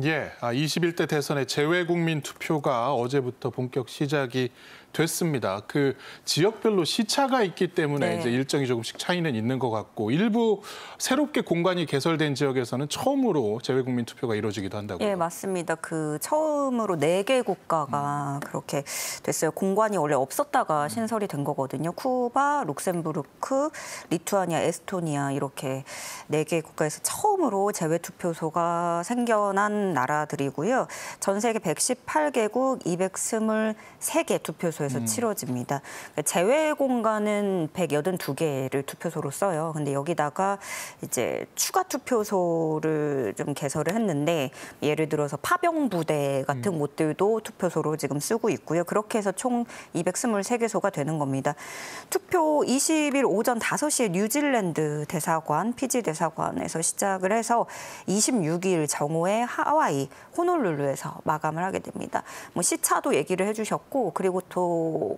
예, 21대 대선의 재외국민 투표가 어제부터 본격 시작이 됐습니다. 그 지역별로 시차가 있기 때문에 이제 일정이 조금씩 차이는 있는 것 같고 일부 새롭게 공간이 개설된 지역에서는 처음으로 재외국민 투표가 이루어지기도 한다고요. 예, 맞습니다. 그 처음으로 4개 국가가 그렇게 됐어요. 공간이 원래 없었다가 신설이 된 거거든요. 쿠바, 룩셈부르크, 리투아니아, 에스토니아 이렇게 4개 국가에서 처음으로 재외 투표소가 생겨난 나라들이고요. 전 세계 118개국 223개 투표소에서 치러집니다. 재외 공간은 182개를 투표소로 써요. 근데 여기다가 이제 추가 투표소를 좀 개설을 했는데 예를 들어서 파병부대 같은 곳들도 투표소로 지금 쓰고 있고요. 그렇게 해서 총 223개소가 되는 겁니다. 투표 20일 오전 5시에 뉴질랜드 대사관, 피지 대사관에서 시작을 해서 26일 정오에 하와이, 호놀룰루에서 마감을 하게 됩니다. 뭐 시차도 얘기를 해주셨고 그리고 또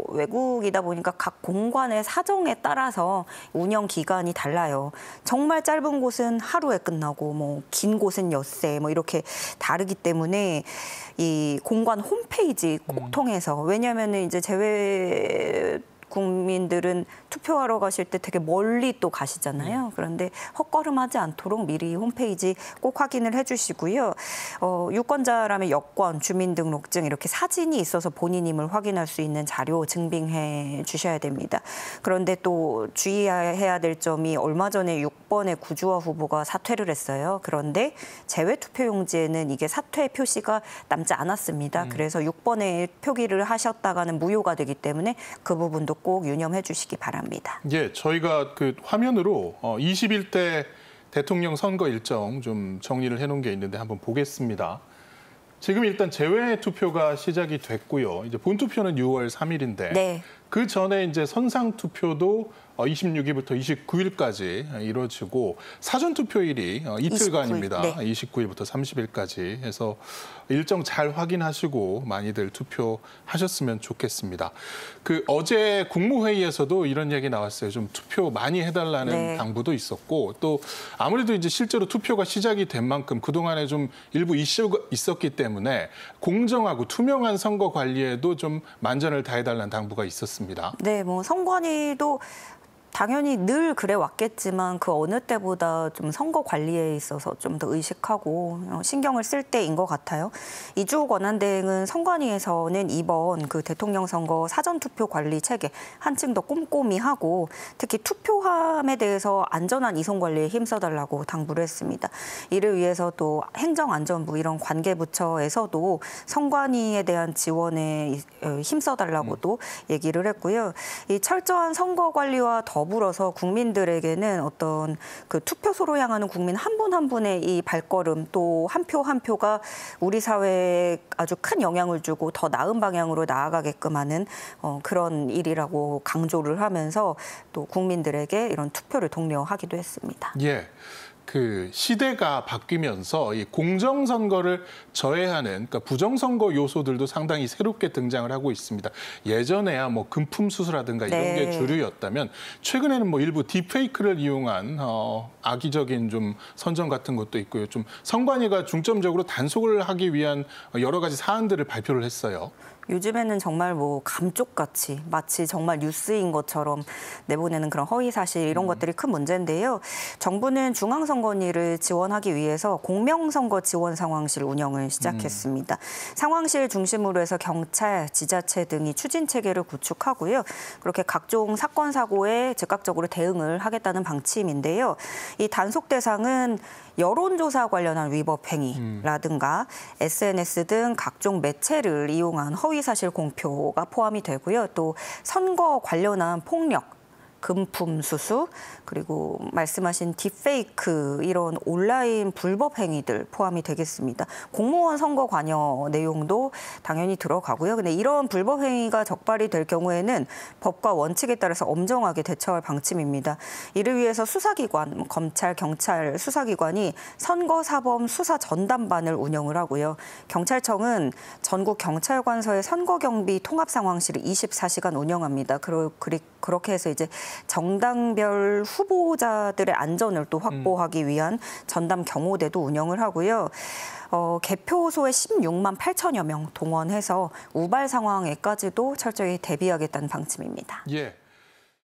외국이다 보니까 각 공관의 사정에 따라서 운영 기간이 달라요. 정말 짧은 곳은 하루에 끝나고 뭐 긴 곳은 엿새 뭐 이렇게 다르기 때문에 이 공관 홈페이지 꼭 통해서 왜냐하면 이제 재외 국민들은 투표하러 가실 때 되게 멀리 또 가시잖아요. 그런데 헛걸음하지 않도록 미리 홈페이지 꼭 확인을 해주시고요. 유권자라면 여권, 주민등록증 이렇게 사진이 있어서 본인임을 확인할 수 있는 자료 증빙해 주셔야 됩니다. 그런데 또 주의해야 될 점이 얼마 전에 6번의 구주화 후보가 사퇴를 했어요. 그런데 재외투표용지에는 이게 사퇴 표시가 남지 않았습니다. 그래서 6번에 표기를 하셨다가는 무효가 되기 때문에 그 부분도 꼭 유념해 주시기 바랍니다. 예, 저희가 그 화면으로 21대 대통령 선거 일정 좀 정리를 해놓은 게 있는데 한번 보겠습니다. 지금 일단 재외 투표가 시작이 됐고요. 이제 본 투표는 6월 3일인데 그 전에 이제 선상 투표도 26일부터 29일까지 이루어지고 사전 투표일이 이틀간입니다. 29일부터 30일까지 해서 일정 잘 확인하시고 많이들 투표하셨으면 좋겠습니다. 그 어제 국무회의에서도 이런 얘기 나왔어요. 좀 투표 많이 해달라는 당부도 있었고 또 아무래도 이제 실제로 투표가 시작이 된 만큼 그동안에 좀 일부 이슈가 있었기 때문에 공정하고 투명한 선거 관리에도 좀 만전을 다해달라는 당부가 있었습니다. 네, 뭐 선관위도 당연히 늘 그래 왔겠지만 그 어느 때보다 좀 선거 관리에 있어서 좀 더 의식하고 신경을 쓸 때인 것 같아요. 이주호 권한대행은 선관위에서는 이번 그 대통령 선거 사전투표 관리 체계 한층 더 꼼꼼히 하고 특히 투표함에 대해서 안전한 이송 관리에 힘써달라고 당부를 했습니다. 이를 위해서 또 행정안전부 이런 관계부처에서도 선관위에 대한 지원에 힘써달라고도 얘기를 했고요. 이 철저한 선거 관리와 더불어서 국민들에게는 어떤 그 투표소로 향하는 국민 한 분 한 분의 이 발걸음 또 한 표 한 표가 우리 사회에 아주 큰 영향을 주고 더 나은 방향으로 나아가게끔 하는 그런 일이라고 강조를 하면서 또 국민들에게 이런 투표를 독려하기도 했습니다. 예. 그 시대가 바뀌면서 이 공정선거를 저해하는 그러니까 부정선거 요소들도 상당히 새롭게 등장을 하고 있습니다. 예전에야 뭐 금품수수라든가 이런 게 주류였다면 최근에는 뭐 일부 딥페이크를 이용한 악의적인 좀 선정 같은 것도 있고요. 좀 선관위가 중점적으로 단속을 하기 위한 여러 가지 사안들을 발표를 했어요. 요즘에는 정말 뭐 감쪽같이 마치 정말 뉴스인 것처럼 내보내는 그런 허위사실 이런 것들이 큰 문제인데요. 정부는 중앙선관위를 지원하기 위해서 공명선거 지원 상황실 운영을 시작했습니다. 상황실 중심으로 해서 경찰, 지자체 등이 추진체계를 구축하고요. 그렇게 각종 사건, 사고에 즉각적으로 대응을 하겠다는 방침인데요. 이 단속 대상은 여론조사 관련한 위법 행위라든가 SNS 등 각종 매체를 이용한 허위사실 공표가 포함이 되고요. 또 선거 관련한 폭력, 금품 수수, 그리고 말씀하신 딥페이크 이런 온라인 불법 행위들 포함이 되겠습니다. 공무원 선거 관여 내용도 당연히 들어가고요. 근데 이런 불법 행위가 적발이 될 경우에는 법과 원칙에 따라서 엄정하게 대처할 방침입니다. 이를 위해서 수사기관, 검찰, 경찰 수사기관이 선거사범 수사 전담반을 운영을 하고요. 경찰청은 전국 경찰관서의 선거경비 통합상황실을 24시간 운영합니다. 그렇게 해서 이제 정당별 후보자들의 안전을 또 확보하기 위한 전담 경호대도 운영을 하고요. 개표소에 16만 8천여 명 동원해서 우발 상황에까지도 철저히 대비하겠다는 방침입니다. 예.